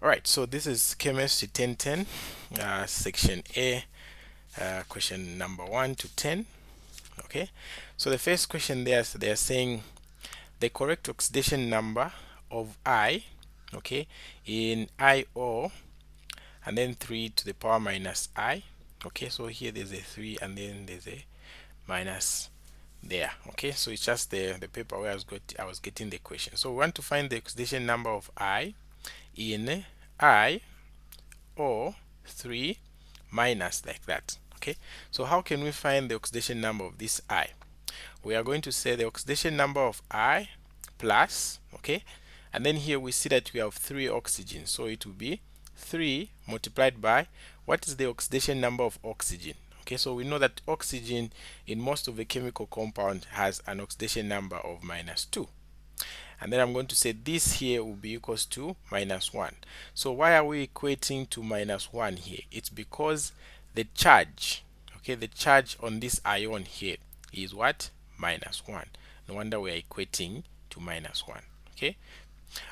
Alright, so this is chemistry 1010, section A, question number 1 to 10. Okay, so the first question there, so they're saying the correct oxidation number of I, okay, in IO, and then 3 to the power minus I. Okay, so here there's a 3 and then there's a minus there. Okay, so it's just the paper where I was getting the question. So we want to find the oxidation number of I in I or 3 minus, like that. Okay, so how can we find the oxidation number of this I? We are going to say the oxidation number of I plus, okay, and then here we see that we have 3 oxygen, so it will be 3 multiplied by what is the oxidation number of oxygen. Okay, so we know that oxygen in most of the chemical compound has an oxidation number of -2. And then I'm going to say this here will be equals to -1. So why are we equating to -1 here? It's because the charge, okay, the charge on this ion here is what? -1. No wonder we are equating to -1. Okay,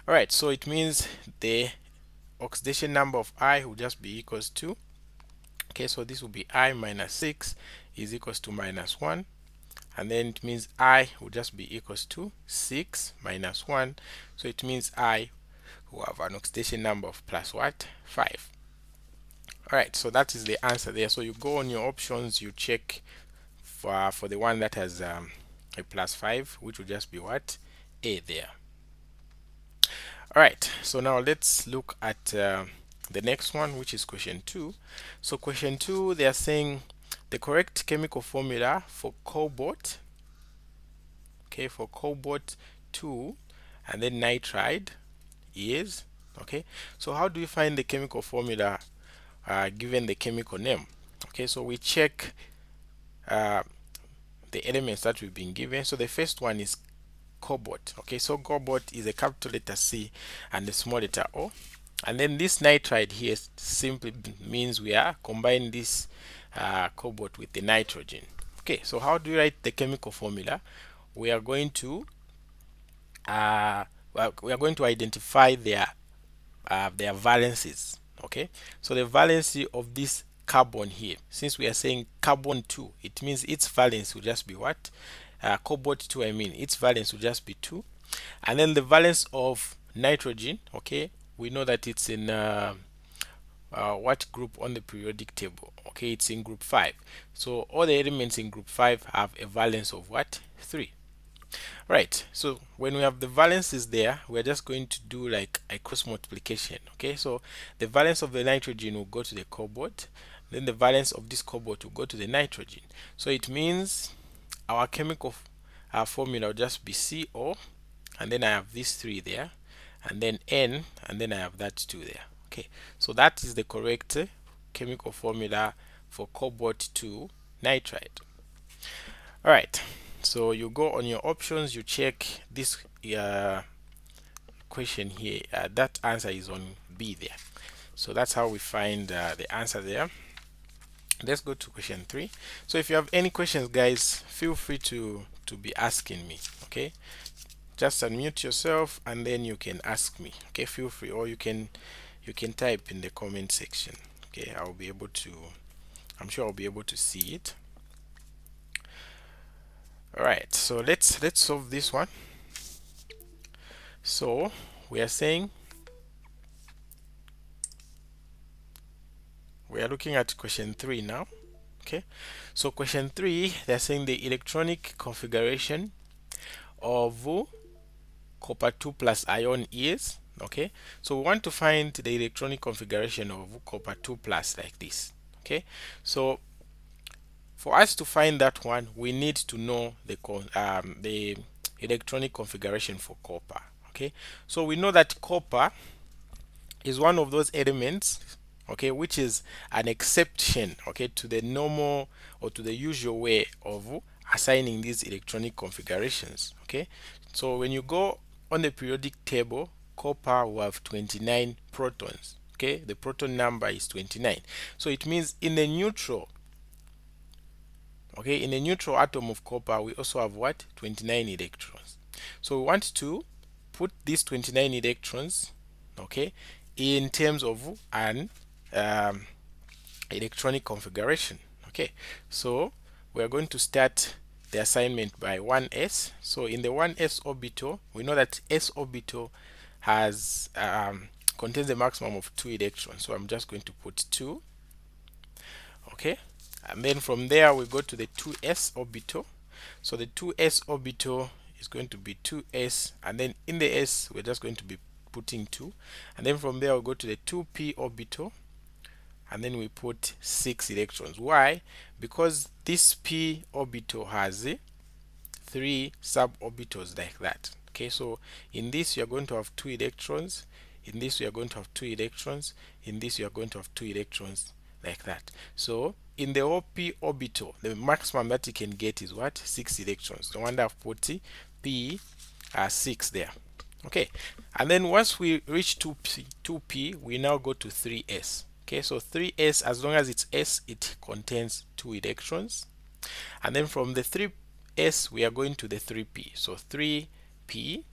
all right, so it means the oxidation number of I will just be equals to, okay, so this will be I minus 6 is equals to -1, and then it means I will just be equals to 6 minus 1, so it means I will have an oxidation number of plus what? 5. Alright, so that is the answer there. So you go on your options, you check for the one that has a +5, which will just be what? A there. Alright, so now let's look at the next one, which is question 2. So question 2, they are saying the correct chemical formula for cobalt, okay, for cobalt 2 and then nitride is, okay, so how do we find the chemical formula given the chemical name? Okay, so we check the elements that we've been given. So the first one is cobalt. Okay, so cobalt is a capital letter C and a small letter O, and then this nitride here simply means we are combining this cobalt with the nitrogen. Okay, so how do you write the chemical formula? We are going to identify their valences. Okay, so the valency of this carbon here, since we are saying carbon 2, it means its valence will just be what? Cobalt 2, I mean, its valence will just be 2. And then the valence of nitrogen, okay, we know that it's in what group on the periodic table? Okay, it's in group 5. So all the elements in group 5 have a valence of what? 3. Right, so when we have the valences there, we're just going to do like a cross multiplication. Okay, so the valence of the nitrogen will go to the cobalt, then the valence of this cobalt will go to the nitrogen. So it means our chemical formula will just be CO, and then I have these 3 there, and then N, and then I have that 2 there. Okay, so that is the correct chemical formula for cobalt 2 nitride. All right, so you go on your options, you check this question here. That answer is on B there. So that's how we find the answer there. Let's go to question 3. So if you have any questions, guys, feel free to be asking me. Okay, just unmute yourself and then you can ask me. Okay, feel free, or you can type in the comment section. Okay, I'll be able to, I'm sure I'll be able to see it. All right, so let's solve this one. So we are saying, we are looking at question 3 now. Okay, so question 3, they're saying the electronic configuration of copper 2 plus ion is, okay, so we want to find the electronic configuration of copper 2 plus, like this. Okay, so for us to find that one, we need to know the electronic configuration for copper. Okay, so we know that copper is one of those elements, okay, which is an exception, okay, to the normal or to the usual way of assigning these electronic configurations. Okay, so when you go on the periodic table, copper will have 29 protons. Okay, the proton number is 29. So it means in the neutral, okay, in the neutral atom of copper, we also have what? 29 electrons. So we want to put these 29 electrons, okay, in terms of an electronic configuration. Okay, so we are going to start the assignment by 1s. So in the 1s orbital, we know that s orbital has contains a maximum of 2 electrons. So I'm just going to put 2. Okay, and then from there we go to the 2s orbital. So the 2s orbital is going to be 2s, and then in the s we're just going to be putting 2, and then from there we'll go to the 2p orbital, and then we put 6 electrons. Why? Because this p orbital has 3 suborbitals like that. Okay, so in this you are going to have 2 electrons, in this you are going to have 2 electrons, in this you are going to have 2 electrons, like that. So in the OP orbital, the maximum that you can get is what? 6 electrons. No wonder I've put p 6 there. Okay, and then once we reach 2p, we now go to 3s. Okay, so 3s, as long as it's s, it contains 2 electrons, and then from the 3s we are going to the 3p. So 3p.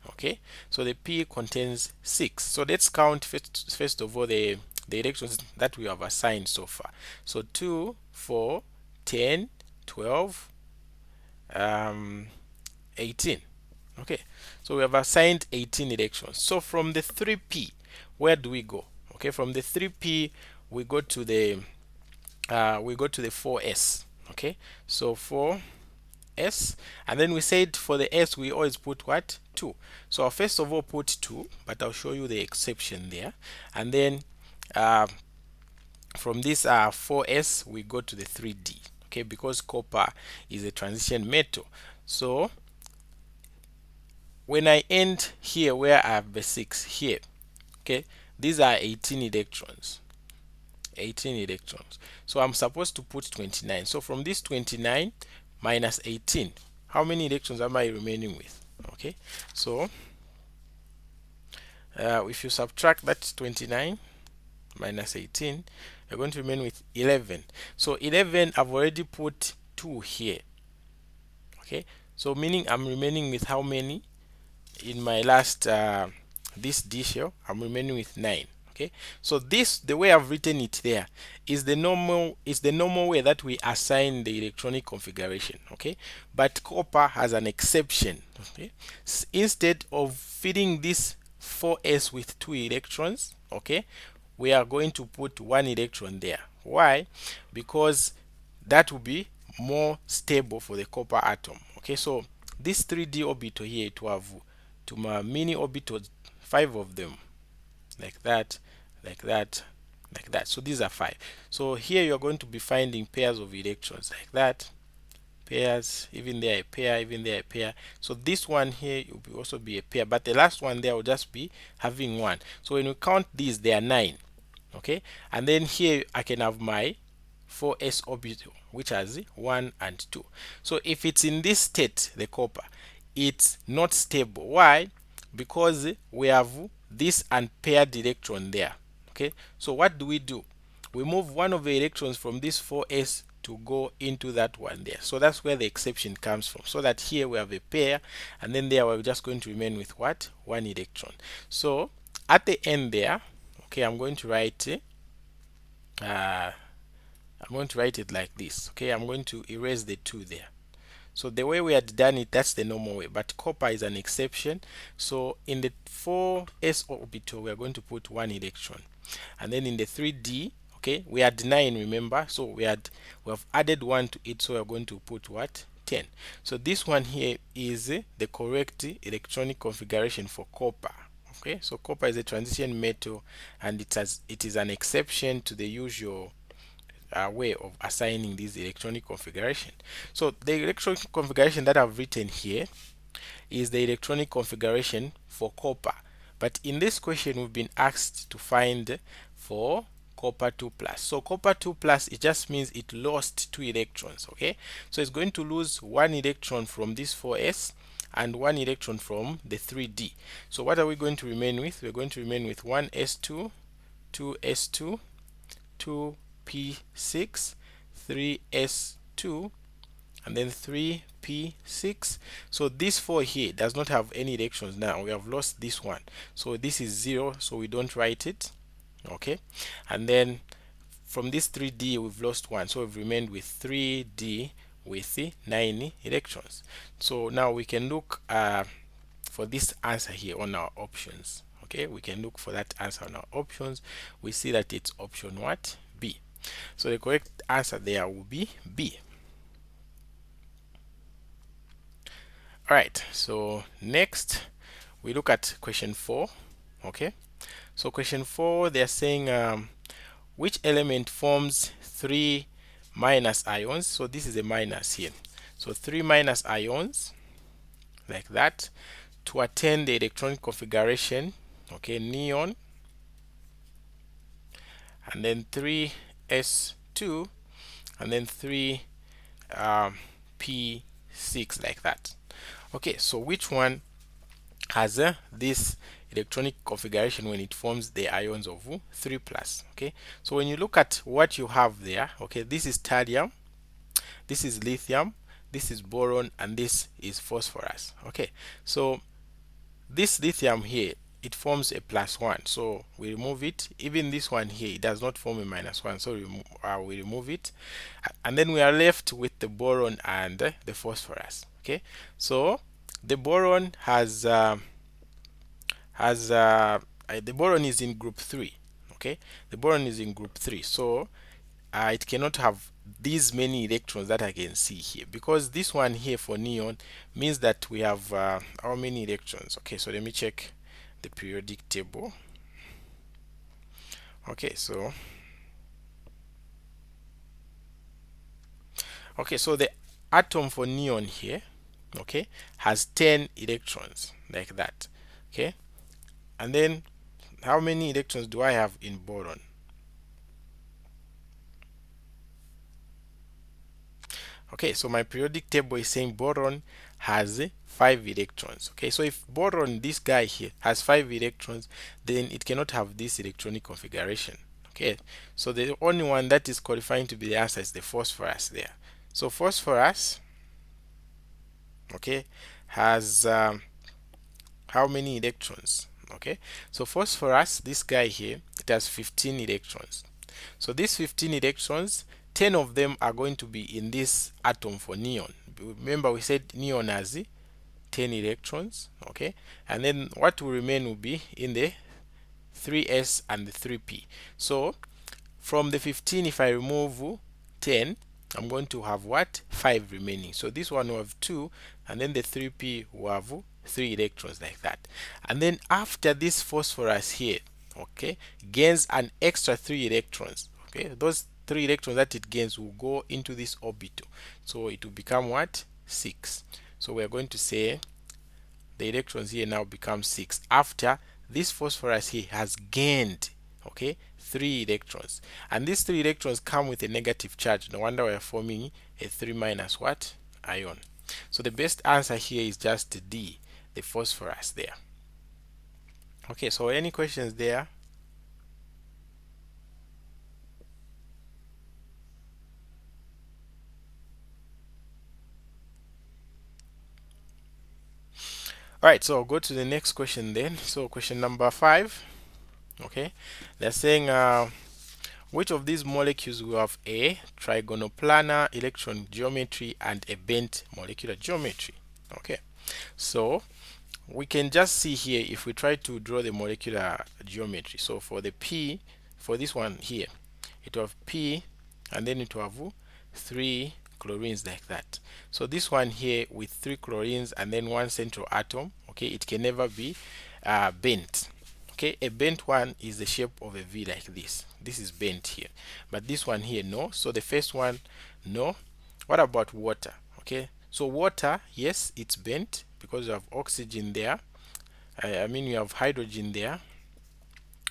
Okay, so the p contains 6. So let's count first of all the electrons that we have assigned so far. So 2, 4, 10, 12, 18. Okay, so we have assigned 18 electrons. So from the 3p, where do we go? Okay, from the 3p we go to the 4s. Okay, so 4s, and then we said for the s we always put what? 2. So I'll first of all put 2, but I'll show you the exception there, and then from this 4s we go to the 3d. Okay, because copper is a transition metal. So when I end here where I have the 6 here, okay, these are 18 electrons. 18 electrons. So I'm supposed to put 29. So from this 29 minus 18, how many electrons am I remaining with? Okay, so if you subtract that 29 minus 18, you're going to remain with 11. So 11, I've already put 2 here. Okay, so meaning I'm remaining with how many? In my last this D shell, I'm remaining with 9. Okay, so this, the way I've written it there, is the normal way that we assign the electronic configuration. Okay, but copper has an exception. Okay, instead of filling this 4s with 2 electrons, okay, we are going to put 1 electron there. Why? Because that will be more stable for the copper atom. Okay, so this 3d orbital here, it will have to my mini orbitals, 5 of them, like that, like that, like that. So these are 5. So here you're going to be finding pairs of electrons like that, pairs, even there a pair, even there a pair. So this one here will also be a pair, but the last one there will just be having 1. So when we count these, they are 9. Okay, and then here I can have my 4s orbital, which has 1 and 2. So if it's in this state, the copper, it's not stable. Why? Because we have this unpaired electron there. Okay, so what do? We move one of the electrons from this 4s to go into that one there. So that's where the exception comes from. So that here we have a pair, and then there we're just going to remain with what? 1 electron. So at the end there, okay, I'm going to write it like this. Okay, I'm going to erase the 2 there. So the way we had done it, that's the normal way, but copper is an exception. So in the 4s orbital, we are going to put 1 electron, and then in the 3d, okay, we had 9, remember, so we have added 1 to it, so we are going to put what? 10. So this one here is the correct electronic configuration for copper. Okay, so copper is a transition metal, and it is an exception to the usual way of assigning this electronic configuration. So the electronic configuration that I've written here is the electronic configuration for copper, but in this question we've been asked to find for copper 2 plus. So copper 2 plus, it just means it lost 2 electrons. Okay, so it's going to lose 1 electron from this 4s and 1 electron from the 3d. So what are we going to remain with? We're going to remain with 1s2, 2s2, 2p6, 3s2, and then 3p6. So this 4 here does not have any electrons. Now we have lost this one, so this is 0, so we don't write it. Okay, and then from this 3d we've lost 1, so we've remained with 3d with the 9 electrons. So now we can look for this answer here on our options. Okay, we can look for that answer on our options. We see that it's option what? B. So the correct answer there will be B. Alright, so next we look at question 4. Okay, so question 4, they're saying which element forms 3 minus ions? So this is a minus here, so 3 minus ions like that to attain the electronic configuration. Okay, neon, and then 3s2, and then 3p6 like that. Okay, so which one has this electronic configuration when it forms the ions of 3 plus? Okay, so when you look at what you have there, okay, this is thallium, this is lithium, this is boron, and this is phosphorus. Okay, so this lithium here, it forms a +1, so we remove it. Even this one here, it does not form a -1, so we remove it, and then we are left with the boron and the phosphorus. Okay, so the boron the boron is in group 3. Okay, the boron is in group 3, so it cannot have these many electrons that I can see here, because this one here for neon means that we have how many electrons? Okay, so let me check the periodic table. Okay, so the atom for neon here, okay, has 10 electrons like that. Okay, and then how many electrons do I have in boron? Okay, so my periodic table is saying boron has 5 electrons. Okay, so if boron, this guy here, has 5 electrons, then it cannot have this electronic configuration. Okay, so the only one that is qualifying to be the answer is the phosphorus there. So phosphorus, okay, has how many electrons? Okay, so phosphorus, this guy here, it has 15 electrons. So these 15 electrons, 10 of them are going to be in this atom for neon. Remember we said neon has 10 electrons. Okay, and then what will remain will be in the 3s and the 3p. So from the 15, if I remove 10, I'm going to have what? 5 remaining. So this one will have 2, and then the 3p will have 3 electrons like that. And then after this phosphorus here, okay, gains an extra 3 electrons. Okay, those 3 electrons that it gains will go into this orbital, so it will become what? 6. So we are going to say the electrons here now become 6 after this phosphorus here has gained, okay, 3 electrons, and these 3 electrons come with a negative charge. No wonder we are forming a 3 minus what? Ion. So the best answer here is just D, the phosphorus there. Okay, so any questions there? Alright, so I'll go to the next question then. So question number 5. Okay, they're saying which of these molecules will have a trigonoplanar electron geometry and a bent molecular geometry? Okay, so we can just see here if we try to draw the molecular geometry. So for the P, for this one here, it will have P, and then it will have 3 chlorines like that. So this one here with 3 chlorines and then 1 central atom, okay, it can never be bent. Okay, a bent one is the shape of a V like this. This is bent here, but this one here, no. So the first one, no. What about water? Okay, so water, yes, it's bent because you have oxygen there. I mean, you have hydrogen there,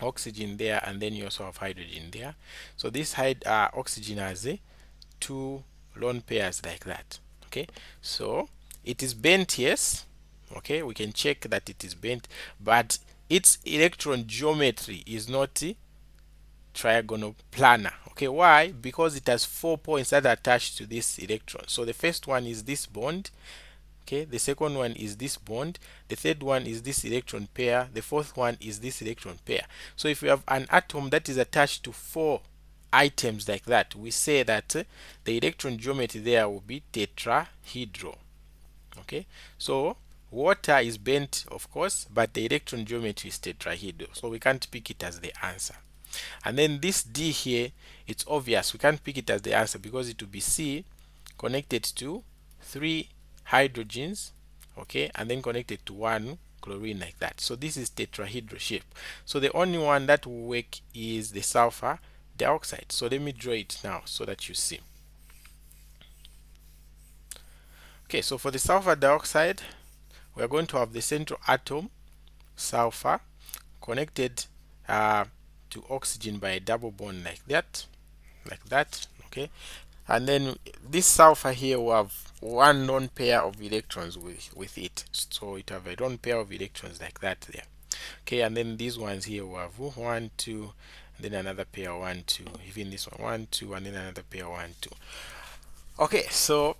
oxygen there, and then you also have hydrogen there. So this oxygen has 2 lone pairs like that. Okay, so it is bent, yes. Okay, we can check that it is bent, but its electron geometry is not trigonal planar. Okay, why? Because it has 4 points that are attached to this electron. So the first one is this bond. Okay, the second one is this bond, the third one is this electron pair, the fourth one is this electron pair. So if you have an atom that is attached to 4 items like that, we say that the electron geometry there will be tetrahedral. Okay, so water is bent, of course, but the electron geometry is tetrahedral, so we can't pick it as the answer. And then this D here, it's obvious we can't pick it as the answer because it will be C connected to 3 hydrogens, okay, and then connected to 1 chlorine, like that. So this is tetrahedral shape. So the only one that will work is the sulfur dioxide. So let me draw it now so that you see. Okay, so for the sulfur dioxide, we are going to have the central atom, sulfur, connected to oxygen by a double bond like that, okay. And then this sulfur here will have one lone pair of electrons with it, so it have a lone pair of electrons like that there. Okay, and then these ones here will have 1 2, and then another pair 1 2, even this one 1 2, and then another pair 1 2. Okay, so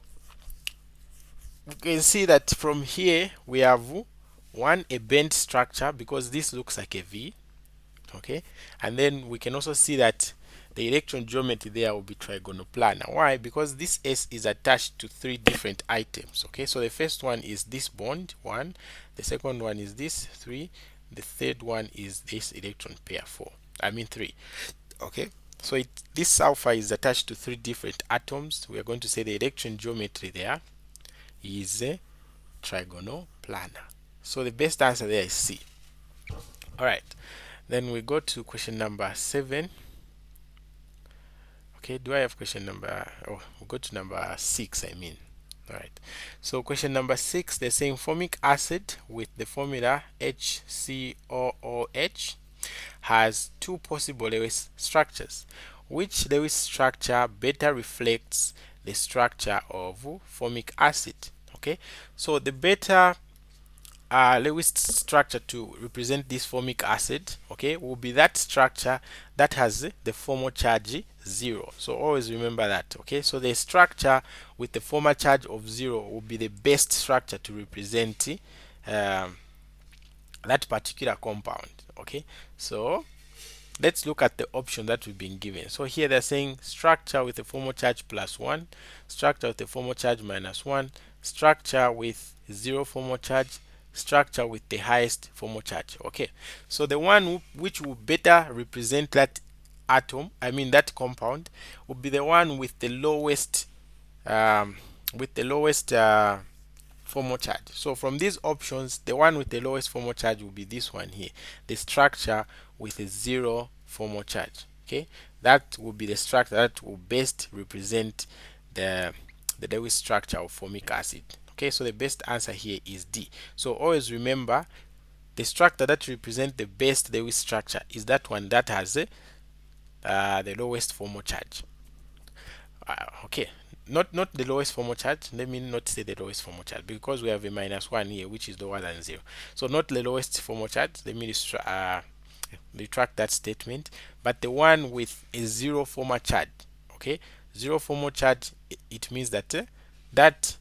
you can see that from here we have a bent structure because this looks like a V. Okay, and then we can also see that the electron geometry there will be trigonal planar. Why? Because this S is attached to 3 different items. Okay, so the first one is this bond 1, the second one is this 3, the third one is this electron pair 3. Okay, so this sulfur is attached to 3 different atoms. We are going to say the electron geometry there is a trigonal planar. So the best answer there is C. All right, then we go to question number 7. Okay, do I have question number, oh, we'll go to number 6, I mean. All right, so question number 6, they're saying formic acid with the formula HCOOH has 2 possible Lewis structures. Which Lewis structure better reflects the structure of formic acid? Okay, so the better Lewis structure to represent this formic acid, okay, will be that structure that has the formal charge 0. So always remember that. Okay, so the structure with the formal charge of 0 will be the best structure to represent that particular compound. Okay, so let's look at the option that we've been given. So here they're saying structure with a formal charge +1, structure with a formal charge -1, structure with 0 formal charge, structure with the highest formal charge. Okay, so the one which will better represent that atom, that compound, will be the one with the lowest formal charge. So from these options, the one with the lowest formal charge will be this one here, the structure with a 0 formal charge. Okay, that will be the structure that will best represent the Lewis structure of formic acid. Okay, so the best answer here is D. So always remember, the structure that represents the best Lewis structure is that one that has the lowest formal charge. Okay, not the lowest formal charge. Let me not say the lowest formal charge because we have a -1 here, which is lower than 0. So not the lowest formal charge. Let me retract that statement. But the one with a 0 formal charge. Okay, 0 formal charge. It means that that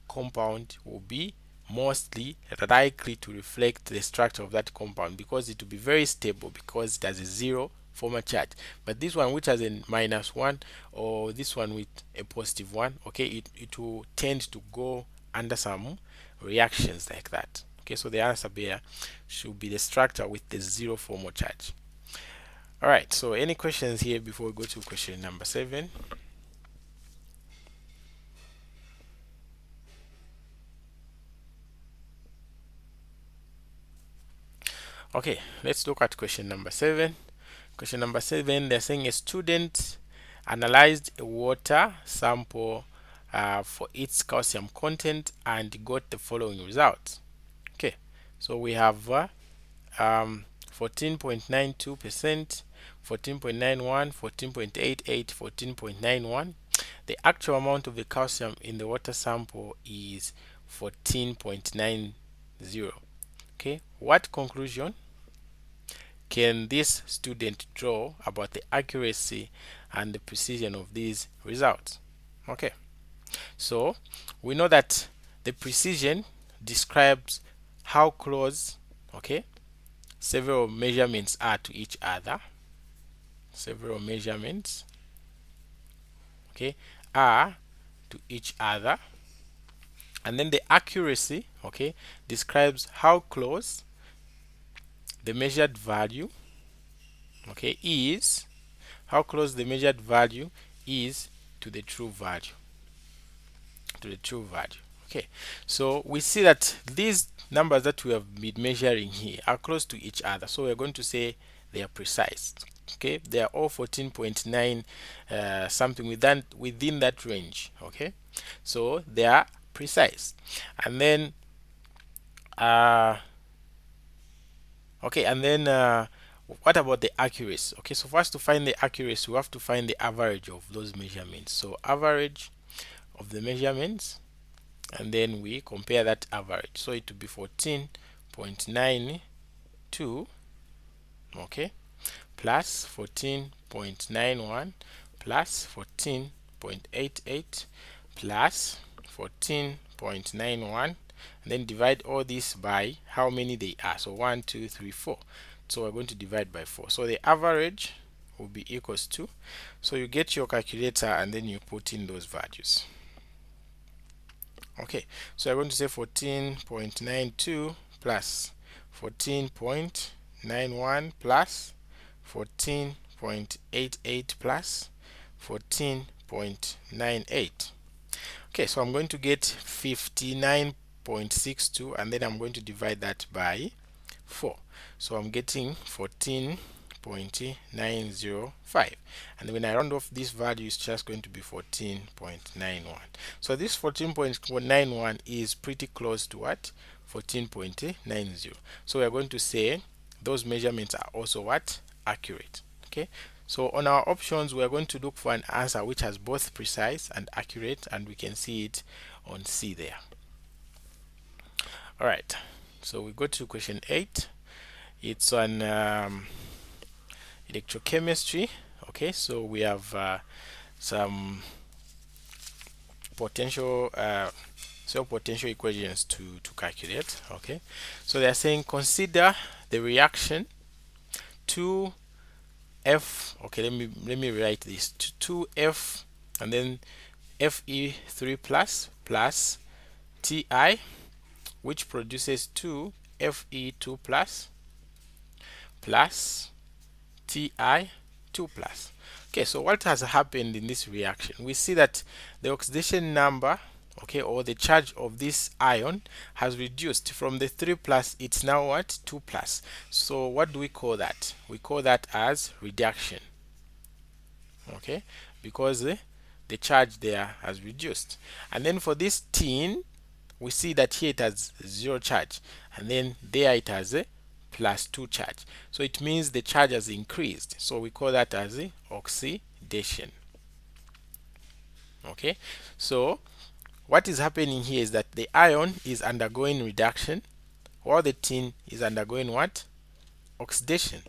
compound will be mostly likely to reflect the structure of that compound because it will be very stable because it has a 0 formal charge. But this one which has a -1 or this one with a +1, okay, it will tend to go under some reactions like that. Okay, so the answer here should be the structure with the 0 formal charge. All right, so any questions here before we go to question number 7? Okay, let's look at question number 7. Question number 7, they're saying a student analyzed a water sample for its calcium content and got the following results. Okay, so we have 14.92%, 14.91, 14.88, 14.91. The actual amount of the calcium in the water sample is 14.90. Okay, what conclusion can this student draw about the accuracy and the precision of these results? Okay, so we know that the precision describes how close, okay, several measurements are to each other. Several measurements, okay, are to each other. And then the accuracy, okay, describes how close the measured value, okay, is, how close the measured value is to the true value, okay. So we see that these numbers that we have been measuring here are close to each other, so we're going to say they are precise. Okay, they are all 14.9 something within that range. Okay, so they are precise. And then okay, and then what about the accuracy? Okay, so for us to find the accuracy, we have to find the average of those measurements. So average of the measurements, and then we compare that average. So it will be 14.92, okay, plus 14.91 plus 14.88 plus 14.91, and then divide all this by how many they are. So 1 2 3 4. So we're going to divide by 4, so the average will be equals to, so you get your calculator and then you put in those values. Okay, so I'm going to say 14.92 plus 14.91 plus 14.88 plus 14.98. Okay, so I'm going to get 59.62, and then I'm going to divide that by 4. So I'm getting 14.905, and when I round off this value, it's just going to be 14.91. So this 14.91 is pretty close to what? 14.90. So we're going to say those measurements are also what? Accurate. Okay, so on our options, we're going to look for an answer which has both precise and accurate, and we can see it on C there. All right, so we go to question 8. It's on electrochemistry. Okay, so we have some potential potential equations to calculate. Okay, so they're saying consider the reaction 2F. Okay, let me write this: 2F and then Fe3 plus Ti, which produces 2Fe2 plus Ti2 plus. Okay, so what has happened in this reaction? We see that the oxidation number, okay, or the charge of this ion has reduced from the 3 plus. It's now what? 2 plus. So what do we call that? We call that as reduction. Okay, because the charge there has reduced. And then for this tin, we see that here it has 0 charge, and then there it has a +2 charge. So it means the charge has increased. So we call that as the oxidation. Okay, so what is happening here is that the ion is undergoing reduction, while the tin is undergoing what? Oxidation.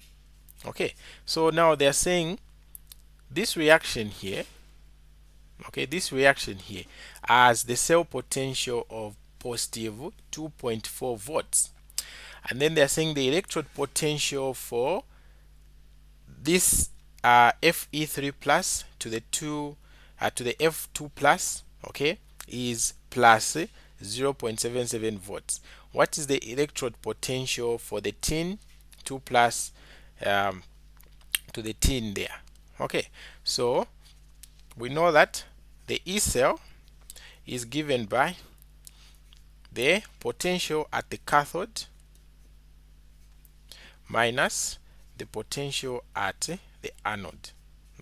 Okay, so now they are saying this reaction here, okay, this reaction here has the cell potential of positive 2.4 volts, and then they're saying the electrode potential for this Fe3 plus to the F2 plus, okay, is plus 0.77 volts. What is the electrode potential for the tin 2 plus to the tin there? Okay, so we know that the E cell is given by the potential at the cathode minus the potential at the anode.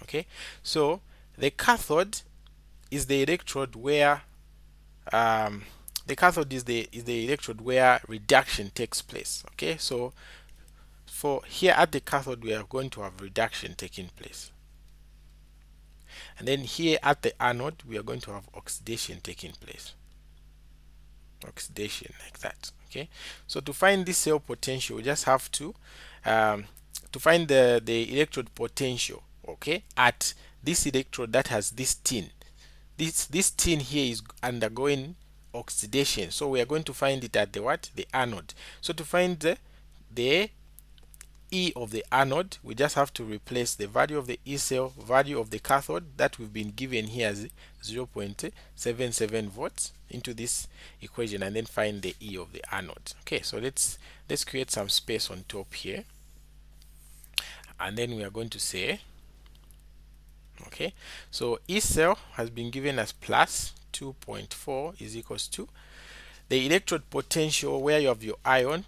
Okay, so the cathode is the electrode where the cathode is the electrode where reduction takes place. Okay, so for here at the cathode, we are going to have reduction taking place, and then here at the anode, we are going to have oxidation taking place. Oxidation, like that. Okay, so to find this cell potential, we just have to the electrode potential, okay, at this electrode that has this tin. This tin here is undergoing oxidation, so we are going to find it at the what? The anode. So to find the E of the anode, we just have to replace the value of the E cell value of the cathode that we've been given here as 0.77 volts into this equation, and then find the E of the anode. Okay, so let's create some space on top here, and then we are going to say, okay, so E cell has been given as plus 2.4 is equals to the electrode potential where you have your ion,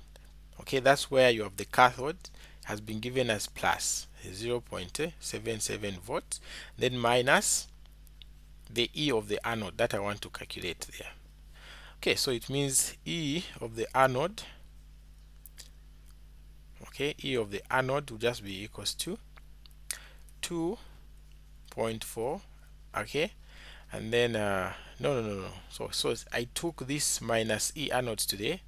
okay, that's where you have the cathode, has been given as plus 0.77 volts, then minus the E of the anode that I want to calculate there. Okay, so it means E of the anode, okay, E of the anode will just be equals to 2.4, okay, and then no, so I took this minus E anodes to the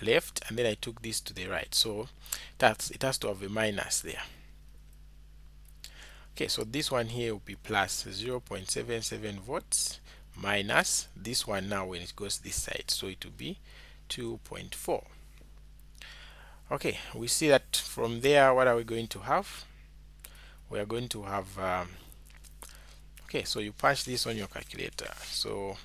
left, and then I took this to the right, so it has to have a minus there. Okay, so this one here will be plus 0.77 volts minus this one now when it goes this side, so it will be 2.4. okay, we see that from there. What are we going to have? We are going to have okay, so you punch this on your calculator. So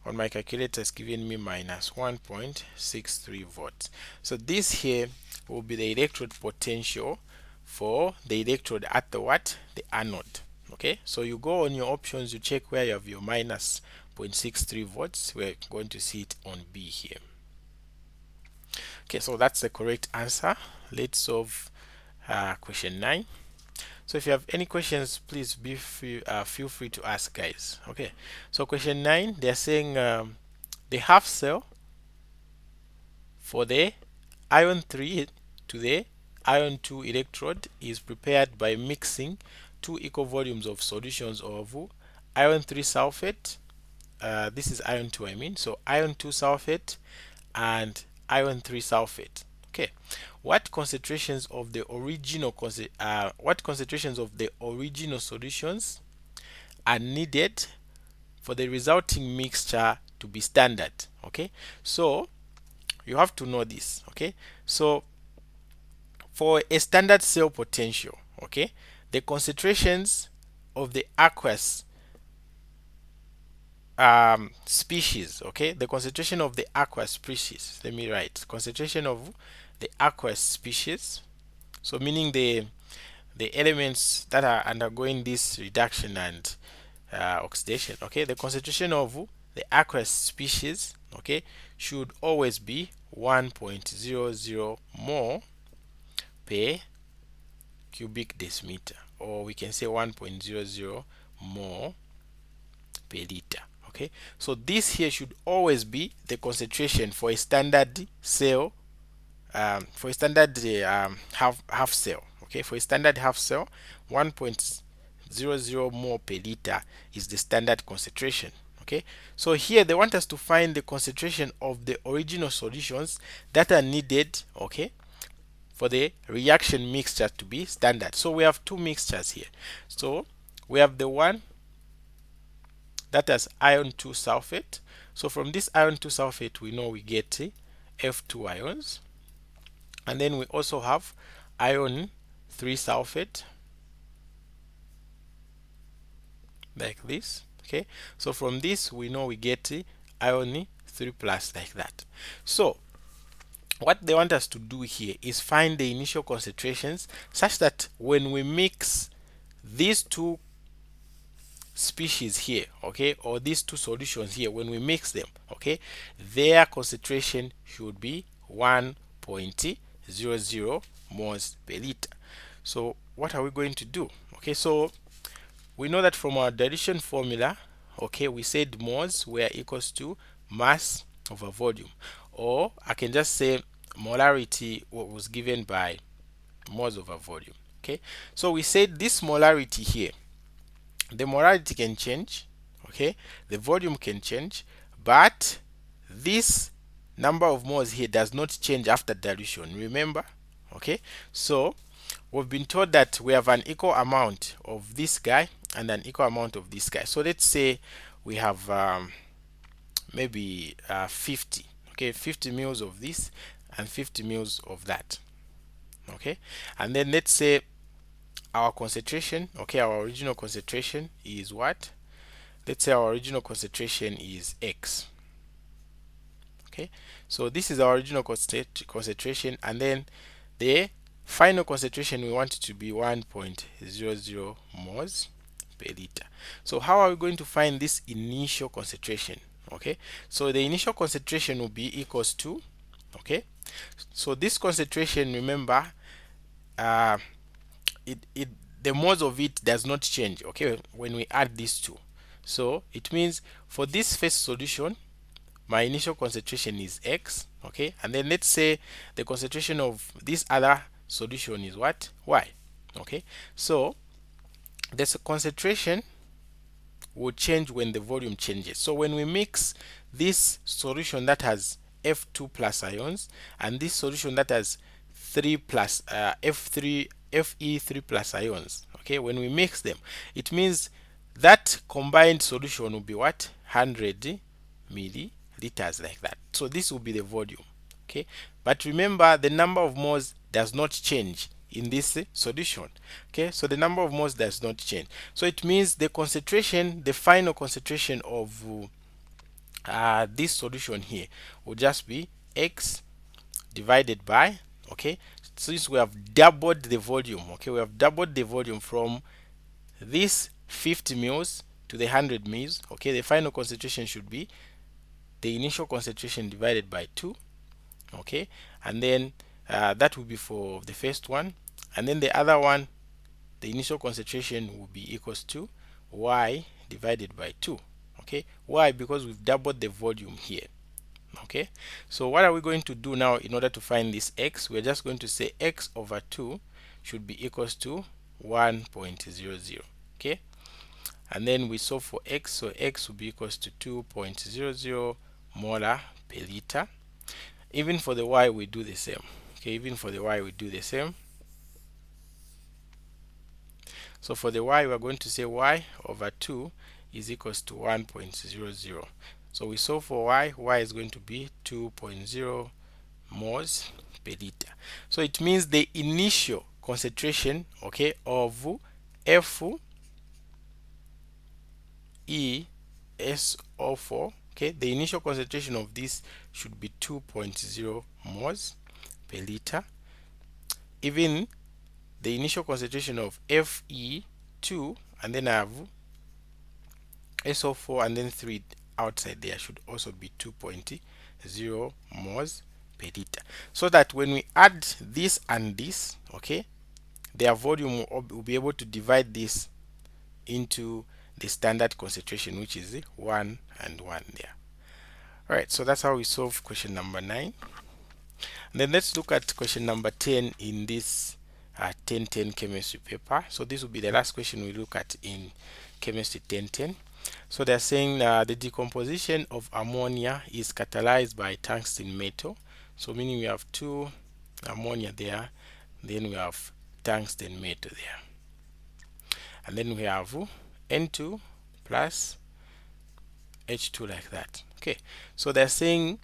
on my calculator it's giving me minus 1.63 volts. So this here will be the electrode potential for the electrode at the what? The anode. Okay, so you go on your options, you check where you have your minus 0.63 volts. We're going to see it on B here. Okay, so that's the correct answer. Let's solve question 9. So if you have any questions, please feel free to ask, guys. Okay, so question 9, they're saying the half cell for the ion 3 to the ion 2 electrode is prepared by mixing 2 equal volumes of solutions of ion 3 sulfate, this is ion 2 I mean, so ion 2 sulfate and ion 3 sulfate. Okay, what concentrations of the original solutions are needed for the resulting mixture to be standard? Okay, so you have to know this. Okay, so for a standard cell potential, okay, the concentrations of the aqueous species, okay, the concentration of the aqueous species, let me write concentration of the aqueous species, so meaning the elements that are undergoing this reduction and oxidation, okay, the concentration of the aqueous species, okay, should always be 1.00 mole per cubic decimeter, or we can say 1.00 mole per liter. Okay, so this here should always be the concentration for a standard cell, for a standard half cell. Okay, for a standard half cell, 1.00 mole per liter is the standard concentration. Okay, so here they want us to find the concentration of the original solutions that are needed, okay, for the reaction mixture to be standard. So we have two mixtures here. So we have the one that has ion 2 sulfate. So from this ion 2 sulfate, we know we get F2 ions, and then we also have ion 3 sulfate like this. Okay, so from this we know we get ion 3 plus like that. So what they want us to do here is find the initial concentrations such that when we mix these two species here, okay, or these two solutions here, when we mix them, okay, their concentration should be 1.00 moles per liter. So what are we going to do? Okay, so we know that from our dilution formula, okay, we said moles were equals to mass over volume, or I can just say molarity what was given by moles over volume. Okay, so we said this molarity here, the molarity can change, okay, the volume can change, but this number of moles here does not change after dilution, remember. Okay, so we've been told that we have an equal amount of this guy and an equal amount of this guy. So let's say we have maybe 50, okay, 50 mils of this and 50 mils of that, okay. And then let's say our concentration, okay, our original concentration is what? Let's say our original concentration is X, okay. So this is our original concentration, and then the final concentration we want it to be 1.00 moles per liter. So how are we going to find this initial concentration? Okay, so the initial concentration will be equals to, okay, so this concentration, remember, uh, it the moles of it does not change, okay, when we add these two. So it means for this first solution, my initial concentration is X, okay, and then let's say the concentration of this other solution is what? Y, okay. So this concentration will change when the volume changes. So when we mix this solution that has F2 plus ions and this solution that has 3 plus Fe3 plus ions, okay, when we mix them, it means that combined solution will be what? 100 milliliters, like that. So this will be the volume, okay. But remember, the number of moles does not change in this solution, okay. So the number of moles does not change, so it means the concentration, the final concentration of this solution here will just be X divided by, okay, since we have doubled the volume, okay, we have doubled the volume from this 50 mils to the 100 mils, okay, the final concentration should be the initial concentration divided by 2, okay, and then that will be for the first one, and then the other one, the initial concentration will be equals to Y divided by 2, okay. Why? Because we've doubled the volume here, okay. So what are we going to do now in order to find this X? We're just going to say X over 2 should be equals to 1.00, okay, and then we solve for X, so X will be equals to 2.00 molar per liter. Even for the Y we do the same, okay, even for the Y we do the same. So for the Y, we are going to say Y over 2 is equals to 1.00. So we solve for Y is going to be 2.0 moles per liter. So it means the initial concentration, okay, of FeSO4, okay, the initial concentration of this should be 2.0 moles per liter. Even the initial concentration of Fe2, and then I have SO4 and then 3 outside there, should also be 2.0 moles per liter, so that when we add this and this, okay, their volume will be able to divide this into the standard concentration, which is 1 and 1 there. Alright, so that's how we solve question number 9. And then let's look at question number 10 in this 1010 chemistry paper. So this will be the last question we look at in chemistry 1010. So they're saying the decomposition of ammonia is catalyzed by tungsten metal. So meaning we have 2 ammonia there, then we have tungsten metal there, and then we have N2 plus H2, like that. Okay, so they're saying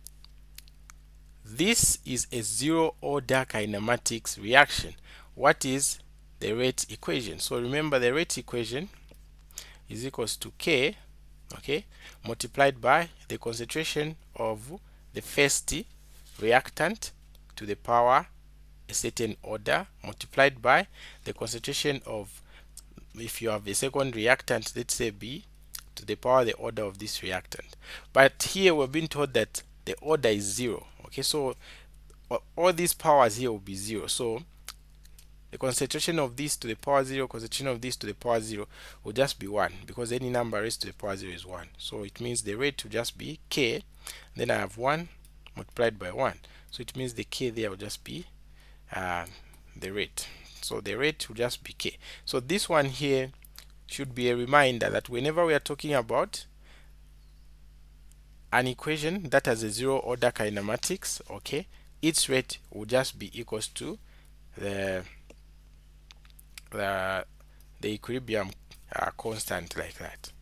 this is a zero order kinematics reaction. What is the rate equation? So remember, the rate equation is equals to K, okay, multiplied by the concentration of the first reactant to the power a certain order, multiplied by the concentration of, if you have a second reactant, let's say B, to the power the order of this reactant. But here we're being told that the order is 0, okay, so all these powers here will be 0. So the concentration of this to the power 0, concentration of this to the power 0 will just be 1, because any number raised to the power 0 is 1. So it means the rate will just be K, then I have 1 multiplied by 1. So it means the K there will just be the rate. So the rate will just be K. So this one here should be a reminder that whenever we are talking about an equation that has a zero order kinematics, okay, its rate will just be equals to the the equilibrium constant like that.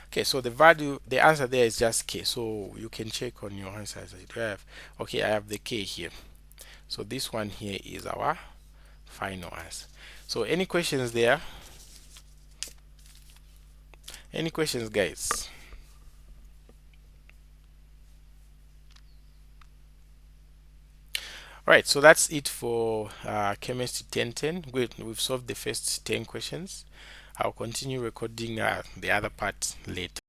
Okay, so the value, the answer there is just k. So you can check on your answers that you have. Okay, I have the k here. So this one here is our final answer. So any questions there? Any questions, guys? Right, so that's it for chemistry 1010. Good, we've solved the first 10 questions. I'll continue recording the other part later.